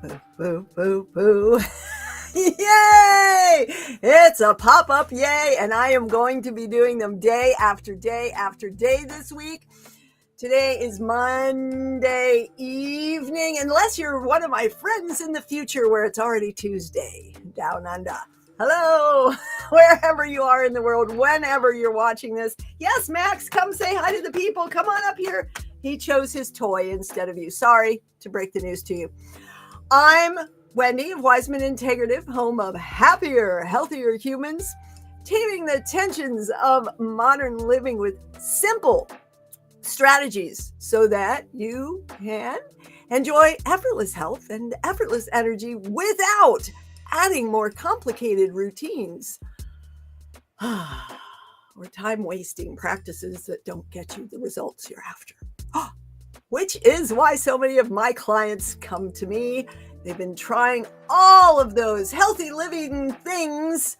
Boo, boo, boo, boo. Yay! It's a pop-up yay, and I am going to be doing them day after day after day this week. Today is Monday evening, unless you're one of my friends in the future where it's already Tuesday, down under. Hello, wherever you are in the world, whenever you're watching this. Yes, Max, come say hi to the people. Come on up here. He chose his toy instead of you. Sorry to break the news to you. I'm Wendy of Wiseman Integrative, home of happier, healthier humans, taming the tensions of modern living with simple strategies so that you can enjoy effortless health and effortless energy without adding more complicated routines or time-wasting practices that don't get you the results you're after. Which is why so many of my clients come to me. They've been trying all of those healthy living things,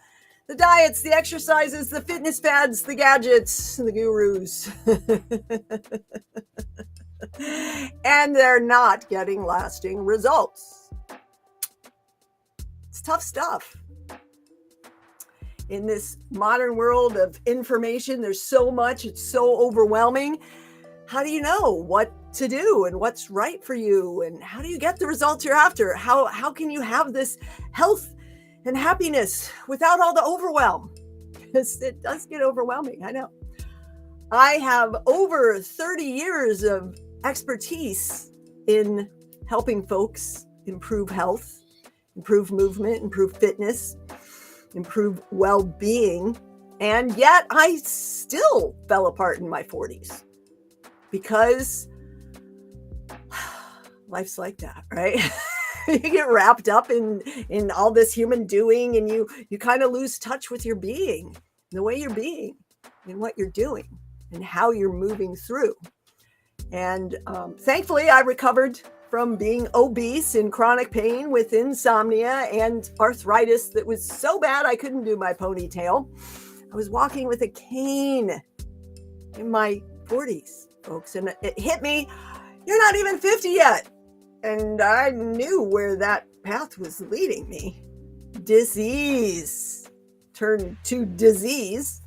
the diets, the exercises, the fitness fads, the gadgets, the gurus. And they're not getting lasting results. It's tough stuff. In this modern world of information, there's so much, it's so overwhelming. How do you know what to do and what's right for you? And how do you get the results you're after? How can you have this health and happiness without all the overwhelm? Because it does get overwhelming, I know. I have over 30 years of expertise in helping folks improve health, improve movement, improve fitness, improve well-being. And yet I still fell apart in my 40s. Because life's like that, right? You get wrapped up in all this human doing, and you kind of lose touch with your being, the way you're being, and what you're doing, and how you're moving through. And thankfully, I recovered from being obese in chronic pain with insomnia and arthritis that was so bad I couldn't do my ponytail. I was walking with a cane in my 40s. Folks, and it hit me, you're not even 50 yet. And I knew where that path was leading me. Disease turned to disease,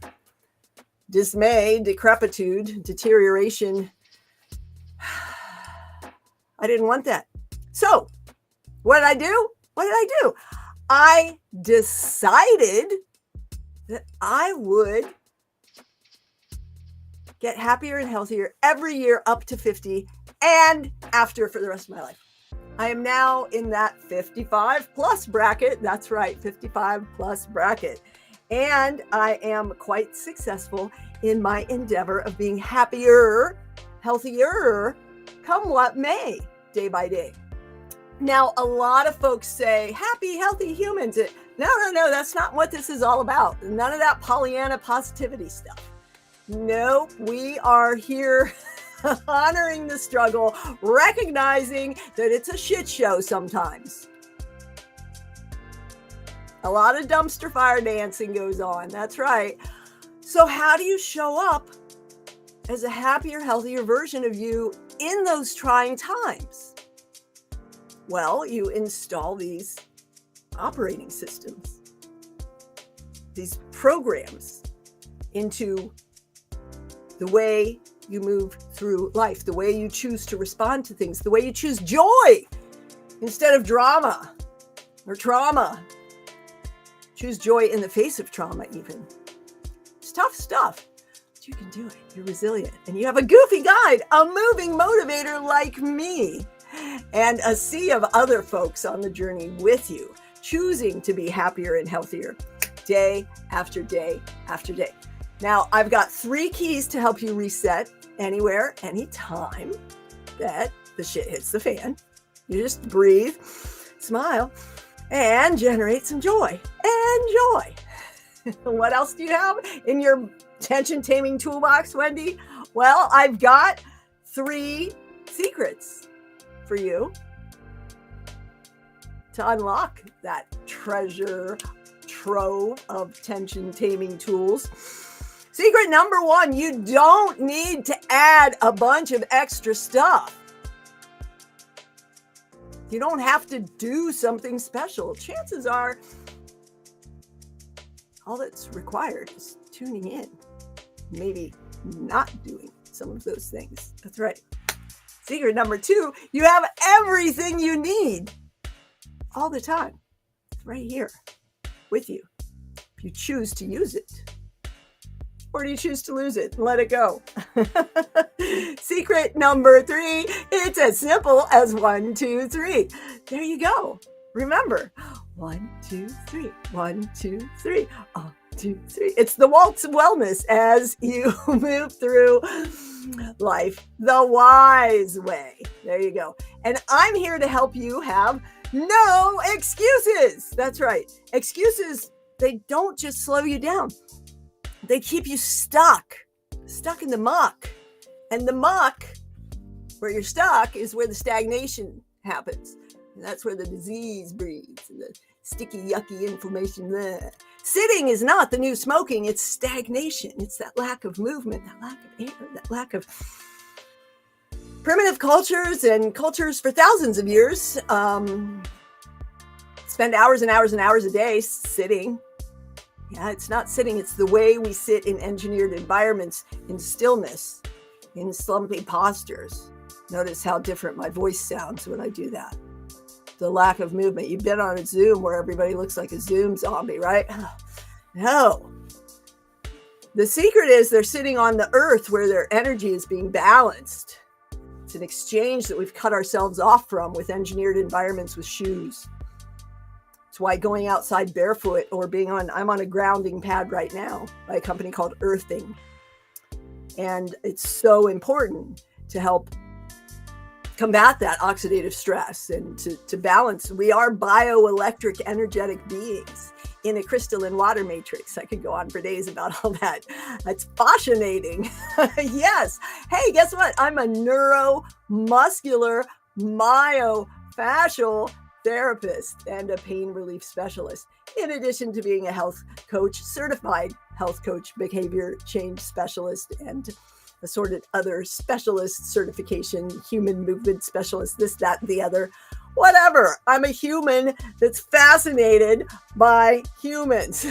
dismay, decrepitude, deterioration. I didn't want that. So what did I do? I decided that I would get happier and healthier every year up to 50 and after for the rest of my life. I am now in that 55 plus bracket. That's right, 55 plus bracket. And I am quite successful in my endeavor of being happier, healthier, come what may, day by day. Now, a lot of folks say, happy, healthy humans. No, that's not what this is all about. None of that Pollyanna positivity stuff. Nope, we are here honoring the struggle, recognizing that it's a shit show sometimes. A lot of dumpster fire dancing goes on, that's right. So how do you show up as a happier, healthier version of you in those trying times? Well, you install these operating systems, these programs into the way you move through life, the way you choose to respond to things, the way you choose joy instead of drama or trauma. Choose joy in the face of trauma even. It's tough stuff, but you can do it. You're resilient. And you have a goofy guide, a moving motivator like me, and a sea of other folks on the journey with you, choosing to be happier and healthier day after day after day. Now, I've got 3 keys to help you reset anywhere, anytime that the shit hits the fan. You just breathe, smile, and generate some joy. And joy. What else do you have in your tension taming toolbox, Wendy? Well, I've got 3 secrets for you to unlock that treasure trove of tension taming tools. Secret number 1, you don't need to add a bunch of extra stuff. You don't have to do something special. Chances are all that's required is tuning in, maybe not doing some of those things. That's right. Secret number 2, you have everything you need all the time. It's right here with you. If you choose to use it. Or do you choose to lose it and let it go? Secret number 3, it's as simple as 1, 2, 3. There you go. Remember, 1, 2, 3, 1, 2, 3, 1, 2, 3. It's the waltz of wellness as you move through life the wise way. There you go. And I'm here to help you have no excuses. That's right. Excuses, they don't just slow you down. They keep you stuck in the muck. And the muck, where you're stuck, is where the stagnation happens. And that's where the disease breeds and the sticky, yucky inflammation there. Sitting is not the new smoking. It's stagnation. It's that lack of movement, that lack of air, that lack of primitive cultures and cultures for thousands of years spend hours and hours and hours a day sitting. Yeah, it's not sitting. It's the way we sit in engineered environments, in stillness, in slumpy postures. Notice how different my voice sounds when I do that. The lack of movement. You've been on a Zoom where everybody looks like a Zoom zombie, right? No. The secret is they're sitting on the earth where their energy is being balanced. It's an exchange that we've cut ourselves off from with engineered environments with shoes. Why going outside barefoot or I'm on a grounding pad right now by a company called Earthing. And it's so important to help combat that oxidative stress and to balance. We are bioelectric energetic beings in a crystalline water matrix. I could go on for days about all that. That's fascinating. Yes. Hey, guess what? I'm a neuromuscular myofascial therapist and a pain relief specialist, in addition to being a health coach, certified health coach, behavior change specialist, and assorted other specialist certification, human movement specialist, this, that, the other, whatever. I'm a human that's fascinated by humans,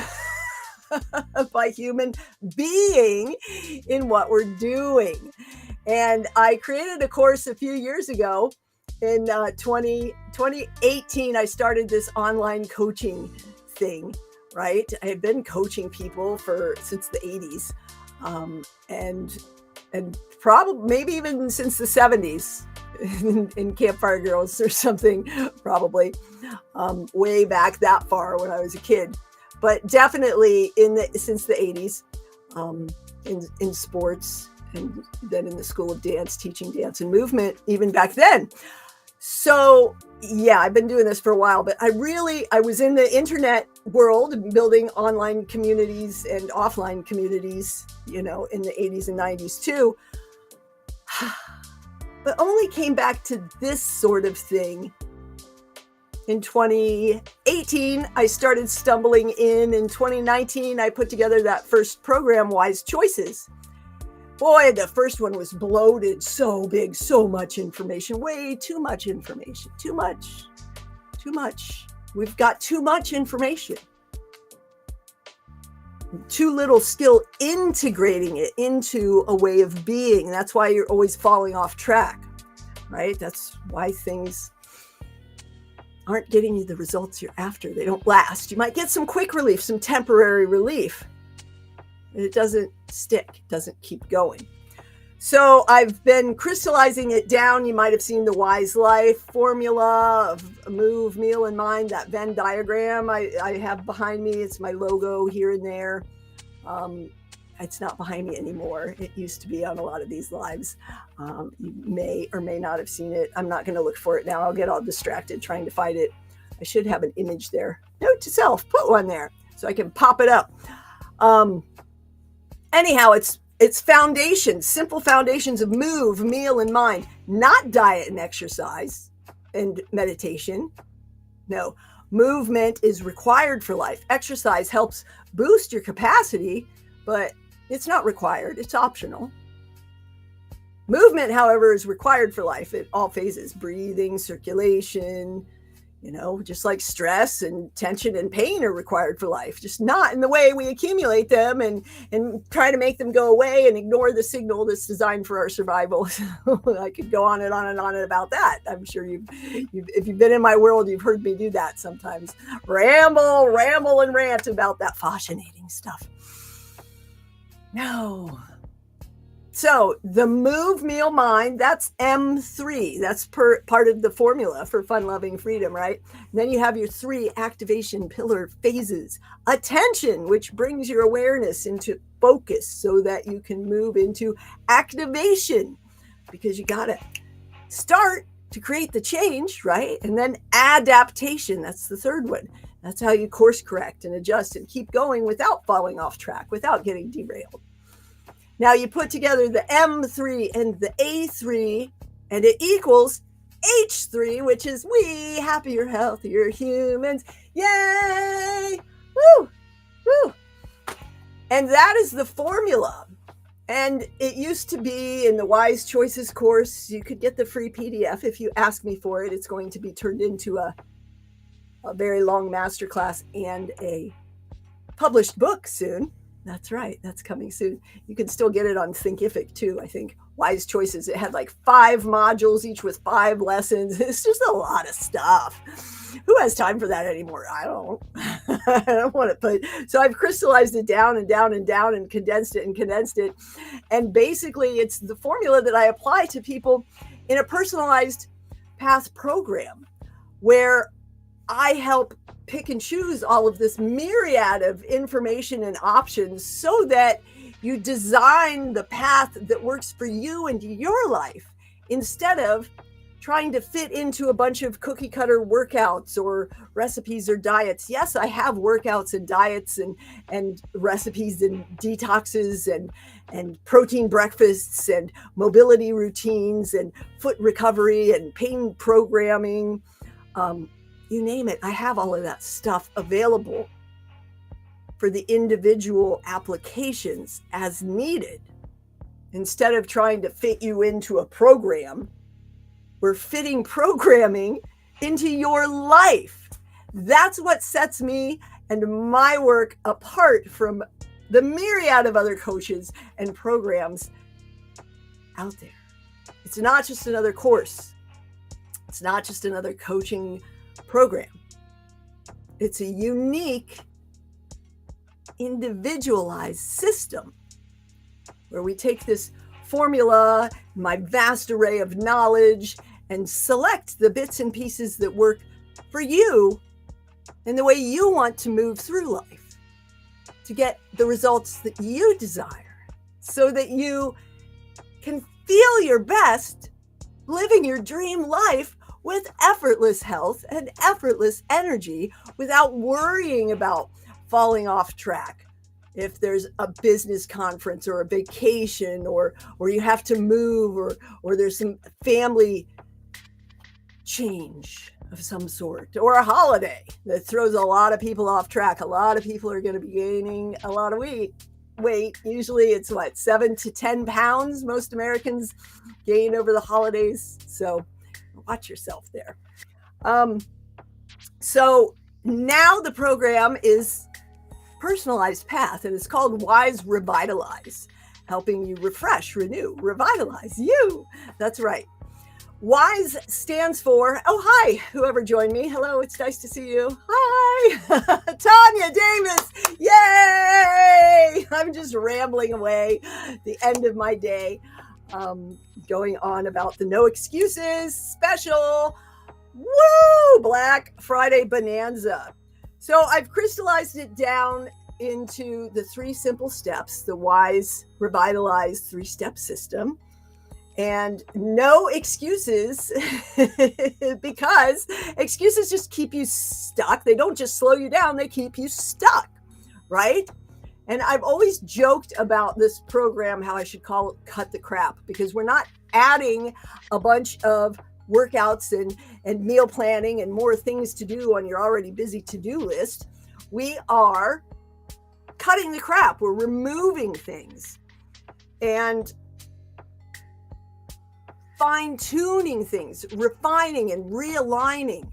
by human being in what we're doing. And I created a course a few years ago. In 2018, I started this online coaching thing, right? I had been coaching people since the 80s, and probably maybe even since the 70s in Campfire Girls or something, probably way back that far when I was a kid, but definitely since the 80s in sports, and then in the School of Dance, teaching dance and movement, even back then. So yeah, I've been doing this for a while, but I was in the internet world building online communities and offline communities, in the 80s and 90s too, but only came back to this sort of thing. In 2018, I started stumbling in 2019, I put together that first program, Wise Choices. Boy, the first one was bloated, so big, so much information, way too much information, too much. We've got too much information. Too little skill integrating it into a way of being. That's why you're always falling off track, right? That's why things aren't getting you the results you're after. They don't last. You might get some quick relief, some temporary relief. It doesn't stick, it doesn't keep going. So I've been crystallizing it down. You might have seen the Wise Life formula of move, meal, and mind, that Venn diagram I have behind me. It's my logo here and there. It's not behind me anymore. It used to be on a lot of these lives. You may or may not have seen it. I'm not going to look for it now. I'll get all distracted trying to find it. I should have an image there. Note to self, put one there so I can pop it up. Anyhow, it's foundations, simple foundations of move, meal, and mind, not diet and exercise and meditation. No, movement is required for life. Exercise helps boost your capacity, but it's not required. It's optional. Movement, however, is required for life at all phases: breathing, circulation, just like stress and tension and pain are required for life, just not in the way we accumulate them and try to make them go away and ignore the signal that's designed for our survival. I could go on and on and on about that. I'm sure if you've been in my world, you've heard me do that sometimes. Ramble and rant about that fascinating stuff. No. So the move, meal, mind, that's M3. That's part of the formula for fun-loving freedom, right? And then you have your 3 activation pillar phases. Attention, which brings your awareness into focus so that you can move into activation, because you got to start to create the change, right? And then adaptation, that's the 3rd one. That's how you course correct and adjust and keep going without falling off track, without getting derailed. Now you put together the M3 and the A3, and it equals H3, which is we happier, healthier humans. Yay! Woo! Woo! And that is the formula. And it used to be in the Wise Choices course. You could get the free PDF if you ask me for it. It's going to be turned into a very long masterclass and a published book soon. That's right. That's coming soon. You can still get it on Thinkific too, I think. Wise Choices. It had like 5 modules, each with 5 lessons. It's just a lot of stuff. Who has time for that anymore? I don't. I don't want to put. So I've crystallized it down and down and down and condensed it. And basically, it's the formula that I apply to people in a personalized path program where I help pick and choose all of this myriad of information and options so that you design the path that works for you and your life, instead of trying to fit into a bunch of cookie cutter workouts or recipes or diets. Yes, I have workouts and diets and recipes and detoxes and protein breakfasts and mobility routines and foot recovery and pain programming. You name it, I have all of that stuff available for the individual applications as needed. Instead of trying to fit you into a program, we're fitting programming into your life. That's what sets me and my work apart from the myriad of other coaches and programs out there. It's not just another course. It's not just another coaching program. It's a unique, individualized system where we take this formula, my vast array of knowledge, and select the bits and pieces that work for you and the way you want to move through life to get the results that you desire, so that you can feel your best living your dream life with effortless health and effortless energy, without worrying about falling off track. If there's a business conference or a vacation or you have to move or there's some family change of some sort, or a holiday that throws a lot of people off track. A lot of people are going to be gaining a lot of weight. Usually it's 7 to 10 pounds most Americans gain over the holidays. So watch yourself there. So now the program is personalized path, and it's called Wise Revitalize, helping you refresh, renew, revitalize you. That's right. WISE stands for, oh, hi, whoever joined me. Hello, it's nice to see you. Hi, Tanya Davis. Yay! I'm just rambling away the end of my day, going on about the No Excuses special. Woo! Black Friday Bonanza. So I've crystallized it down into the 3 simple steps, the WISE Revitalize 3-step system. And no excuses, because excuses just keep you stuck. They don't just slow you down, they keep you stuck, right? And I've always joked about this program, how I should call it Cut the Crap, because we're not adding a bunch of workouts and meal planning and more things to do on your already busy to-do list. We are cutting the crap. We're removing things. And fine-tuning things, refining and realigning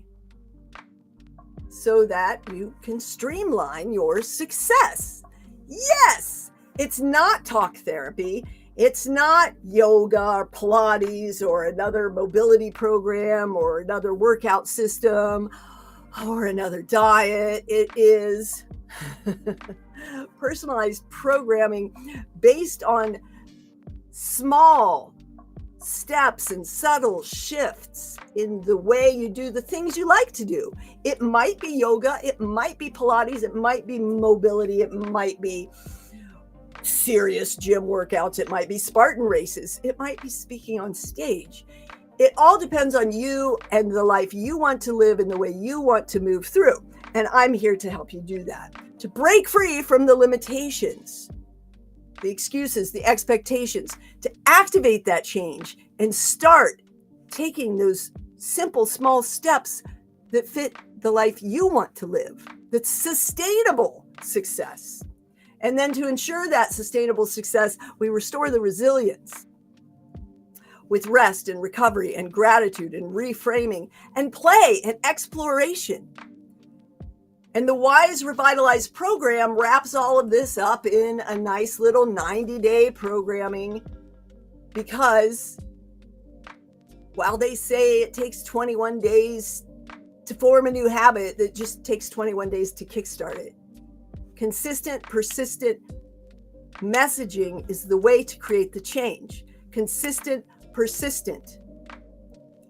so that you can streamline your success. Yes, it's not talk therapy. It's not yoga or Pilates or another mobility program or another workout system or another diet. It is personalized programming based on small steps and subtle shifts in the way you do the things you like to do. It might be yoga, it might be Pilates, it might be mobility, it might be serious gym workouts, it might be Spartan races, it might be speaking on stage. It all depends on you and the life you want to live and the way you want to move through. And I'm here to help you do that, to break free from the limitations, the excuses, the expectations, to activate that change and start taking those simple, small steps that fit the life you want to live, that's sustainable success. And then to ensure that sustainable success, we restore the resilience with rest and recovery and gratitude and reframing and play and exploration. And the Wise Revitalized program wraps all of this up in a nice little 90-day programming, because while they say it takes 21 days to form a new habit, it just takes 21 days to kickstart it. Consistent, persistent messaging is the way to create the change. Consistent, persistent,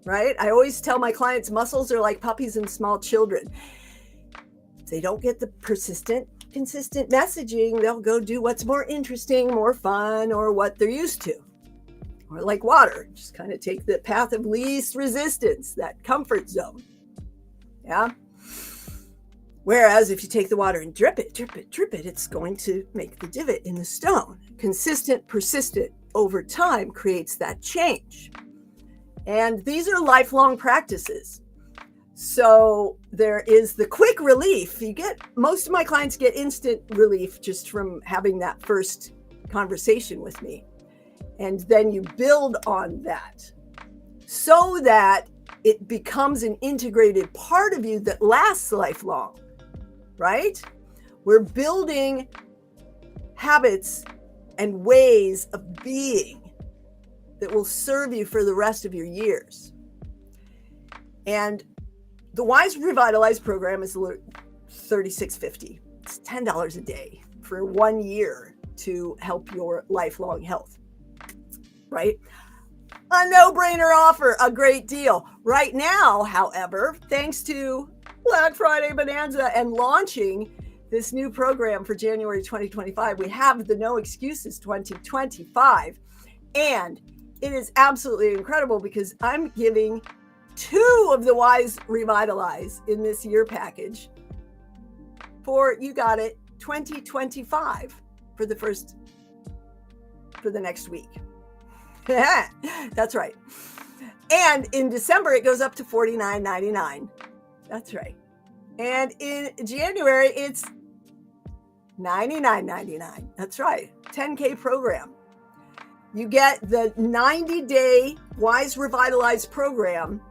right? I always tell my clients muscles are like puppies and small children. If they don't get the persistent, consistent messaging, they'll go do what's more interesting, more fun, or what they're used to. Or like water, just kind of take the path of least resistance, that comfort zone. Yeah. Whereas if you take the water and drip it, it's going to make the divot in the stone. Consistent, persistent over time creates that change. And these are lifelong practices. So there is the quick relief. Most of my clients get instant relief just from having that first conversation with me. And then you build on that so that it becomes an integrated part of you that lasts lifelong, right? We're building habits and ways of being that will serve you for the rest of your years. And the Wise Revitalized program is $36.50. It's $10 a day for 1 year to help your lifelong health, right? A no-brainer offer, a great deal. Right now, however, thanks to Black Friday Bonanza and launching this new program for January 2025, we have the No Excuses 2025. And it is absolutely incredible because I'm giving 2 of the Wise Revitalize in this year package for, you got it, 2025 for the next week. That's right. And in December, it goes up to $49.99. That's right. And in January, it's $99.99. That's right. 10K program. You get the 90-day Wise Revitalized program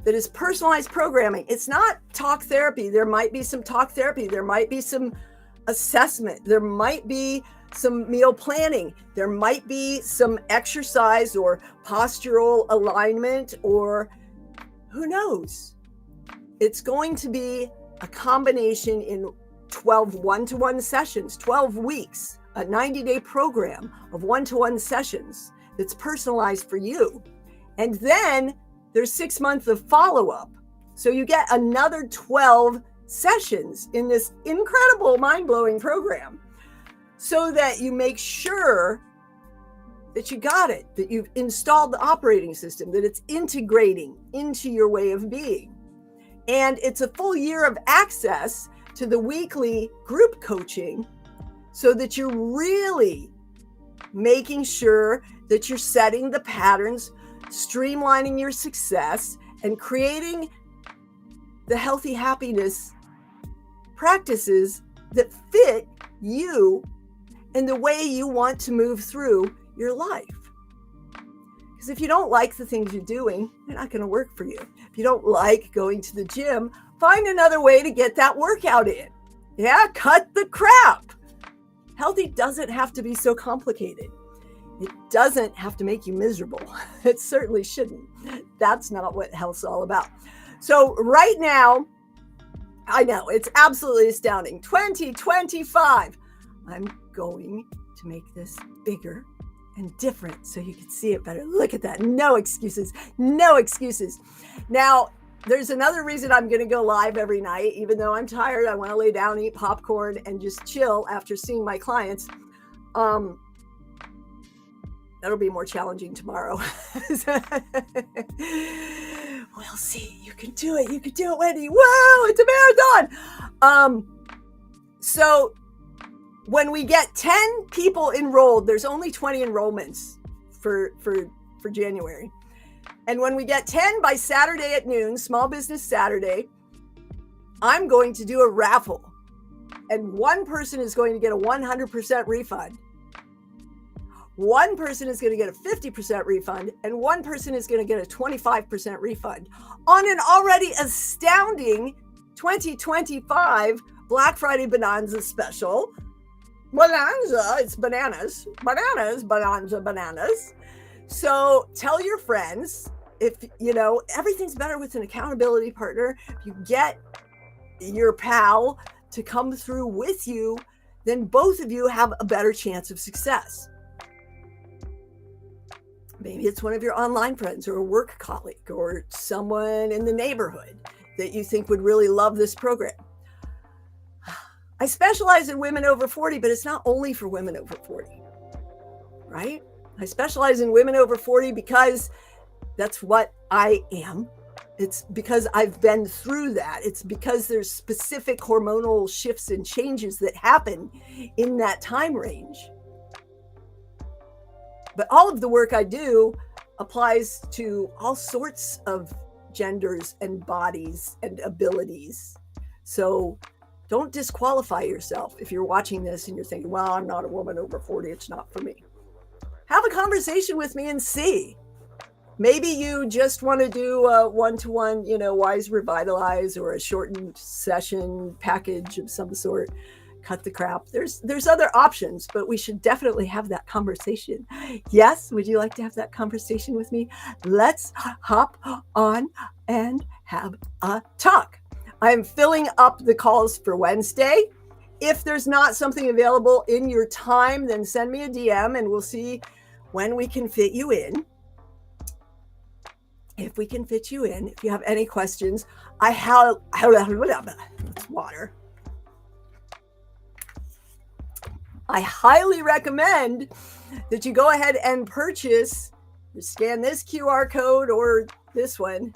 that is personalized programming. It's not talk therapy. There might be some talk therapy. There might be some assessment. There might be some meal planning. There might be some exercise or postural alignment, or who knows? It's going to be a combination in 12 one-to-one sessions, 12 weeks, a 90-day program of one-to-one sessions that's personalized for you. And then there's 6 months of follow-up. So you get another 12 sessions in this incredible, mind-blowing program so that you make sure that you got it, that you've installed the operating system, that it's integrating into your way of being. And it's a full year of access to the weekly group coaching so that you're really making sure that you're setting the patterns, streamlining your success, and creating the healthy happiness practices that fit you and the way you want to move through your life. Because Because if you don't like the things you're doing, they're not going to work for you. If you don't like going to the gym, find another way to get that workout in. Yeah, cut the crap. Healthy doesn't have to be so complicated. It doesn't have to make you miserable. It certainly shouldn't. That's not what health's all about. So right now, I know it's absolutely astounding. 2025. I'm going to make this bigger and different so you can see it better. Look at that. No excuses. No excuses. Now, there's another reason I'm going to go live every night, even though I'm tired. I want to lay down, eat popcorn, and just chill after seeing my clients. That'll be more challenging tomorrow. We'll see. You can do it. You can do it, Wendy. Whoa, it's a marathon. So when we get 10 people enrolled, there's only 20 enrollments for January. And when we get 10 by Saturday at noon, Small Business Saturday, I'm going to do a raffle. And one person is going to get a 100% refund. One person is going to get a 50% refund, and one person is going to get a 25% refund on an already astounding 2025 Black Friday Bonanza special. Bonanza, it's bananas. Bananas, Bonanza, bananas. So tell your friends, if you know, everything's better with an accountability partner. If you get your pal to come through with you, then both of you have a better chance of success. Maybe it's one of your online friends or a work colleague or someone in the neighborhood that you think would really love this program. I specialize in women over 40, but it's not only for women over 40, right? I specialize in women over 40 because that's what I am. It's because I've been through that. It's because there's specific hormonal shifts and changes that happen in that time range. But all of the work I do applies to all sorts of genders and bodies and abilities. So don't disqualify yourself if you're watching this and you're thinking, well, I'm not a woman over 40. It's not for me. Have a conversation with me and see. Maybe you just want to do a one-to-one, Wise Revitalize or a shortened session package of some sort. Cut the crap. There's other options, but we should definitely have that conversation. Yes, would you like to have that conversation with me? Let's hop on and have a talk. I'm filling up the calls for Wednesday. If there's not something available in your time, then send me a DM and we'll see when we can fit you in. If we can fit you in, if you have any questions, it's water. I highly recommend that you go ahead and purchase, scan this QR code or this one,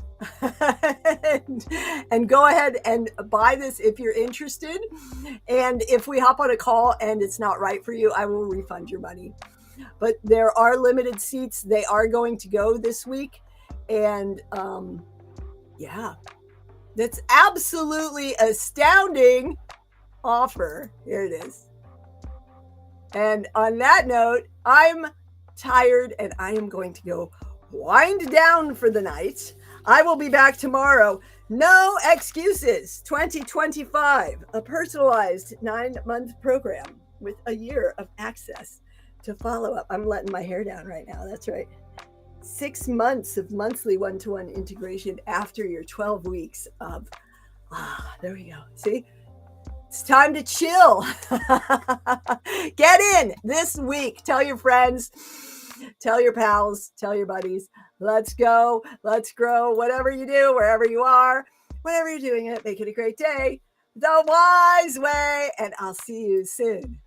and go ahead and buy this if you're interested. And if we hop on a call and it's not right for you, I will refund your money. But there are limited seats. They are going to go this week. And that's absolutely astounding offer. Here it is. And on that note, I'm tired and I am going to go wind down for the night. I will be back tomorrow. No excuses. 2025, a personalized 9-month program with a year of access to follow up. I'm letting my hair down right now. That's right. 6 months of monthly one-to-one integration after your 12 weeks of, there we go. See? It's time to chill. Get in this week. Tell your friends, tell your pals, tell your buddies. Let's go. Let's grow. Whatever you do, wherever you are, whenever you're doing it, make it a great day the wise way. And I'll see you soon.